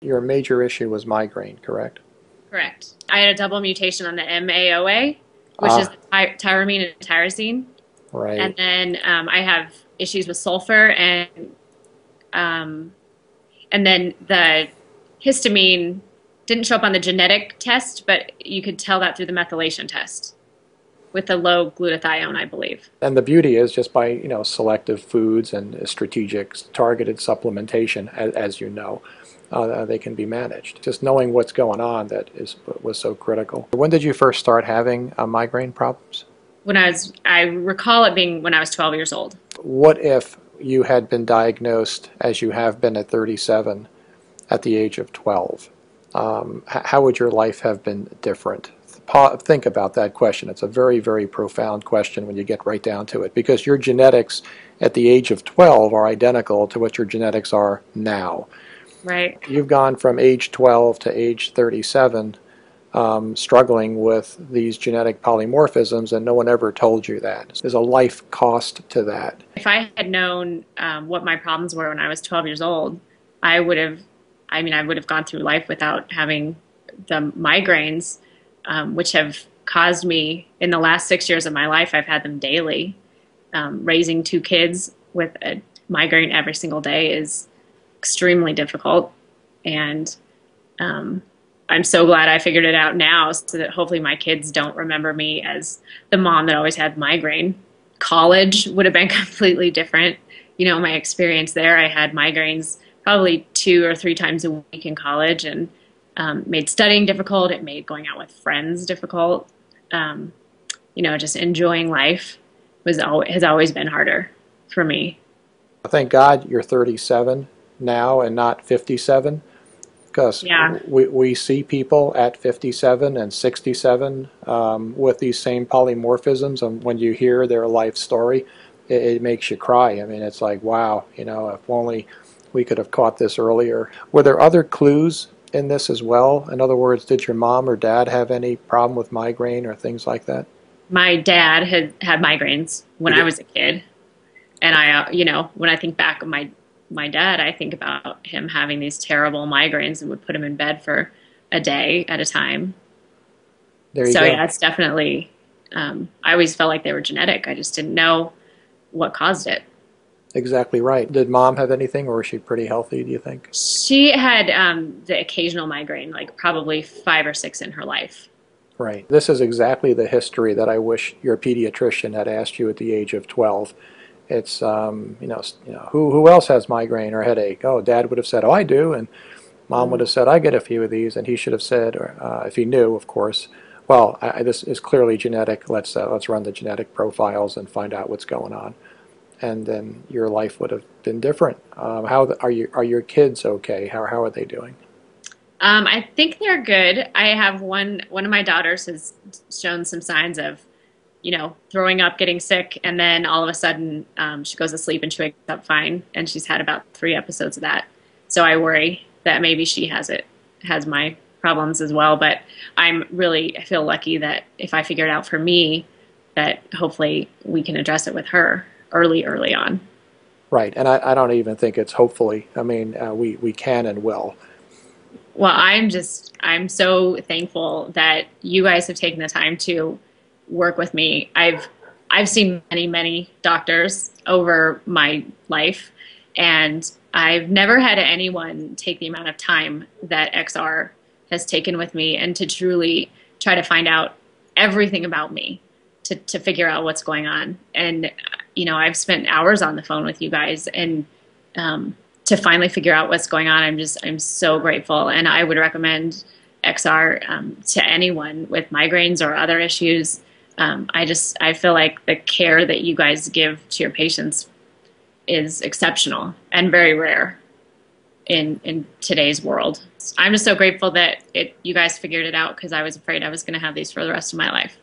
your major issue was migraine, correct? Correct. I had a double mutation on the MAOA, which is Ah, the tyramine and tyrosine. And right. then I have issues with sulfur um, and then the histamine didn't show up on the genetic test, but you could tell that through the methylation test with the low glutathione, I believe. And the beauty is just by, selective foods and strategic targeted supplementation, as you know, they can be managed. Just knowing what's going on was so critical. When did you first start having migraine problems? I recall it being when I was 12 years old. What if you had been diagnosed, as you have been at 37, at the age of 12? How would your life have been different? Think about that question. It's a very, very profound question when you get right down to it, because your genetics at the age of 12 are identical to what your genetics are now. Right. You've gone from age 12 to age 37 struggling with these genetic polymorphisms, and no one ever told you that. There's a life cost to that. If I had known what my problems were when I was 12 years old, I would have, I would have gone through life without having the migraines, which have caused me, in the last 6 years of my life, I've had them daily. Raising two kids with a migraine every single day is extremely difficult. And I'm so glad I figured it out now so that hopefully my kids don't remember me as the mom that always had migraine. College would have been completely different. My experience there, I had migraines probably 2 or 3 times a week in college, and made studying difficult. It made going out with friends difficult. Just enjoying life has always been harder for me. Thank God you're 37 now and not 57, because Yeah. we see people at 57 and 67 with these same polymorphisms, and when you hear their life story, it makes you cry. I mean, it's like, wow, if only we could have caught this earlier. Were there other clues in this as well? In other words, did your mom or dad have any problem with migraine or things like that? My dad had migraines He when I did. was a kid. And when I think back of my dad, I think about him having these terrible migraines and would put him in bed for a day at a time. There you So go. yeah, it's definitely, I always felt like they were genetic. I just didn't know what caused it. Exactly right. Did mom have anything, or was she pretty healthy, do you think? She had the occasional migraine, like probably 5 or 6 in her life. Right. This is exactly the history that I wish your pediatrician had asked you at the age of 12. It's, who else has migraine or headache? Oh, dad would have said, oh, I do. And mom would Mm. have said, I get a few of these. And he should have said, or, if he knew, of course, well, this is clearly genetic. Let's run the genetic profiles and find out what's going on. And then your life would have been different. Are your kids okay? How are they doing? I think they're good. I have one of my daughters has shown some signs of, throwing up, getting sick, and then all of a sudden she goes to sleep and she wakes up fine. And she's had about 3 episodes of that. So I worry that maybe she has my problems as well. But I feel lucky that if I figure it out for me, that hopefully we can address it with her early on. Right. And I don't even think it's hopefully. I mean, we can and will. Well, I'm so thankful that you guys have taken the time to work with me. I've seen many doctors over my life, and I've never had anyone take the amount of time that XR has taken with me and to truly try to find out everything about me to figure out what's going on. And I've spent hours on the phone with you guys, and to finally figure out what's going on, I'm so grateful. And I would recommend XR to anyone with migraines or other issues. I feel like the care that you guys give to your patients is exceptional and very rare in today's world. I'm just so grateful that you guys figured it out, because I was afraid I was going to have these for the rest of my life.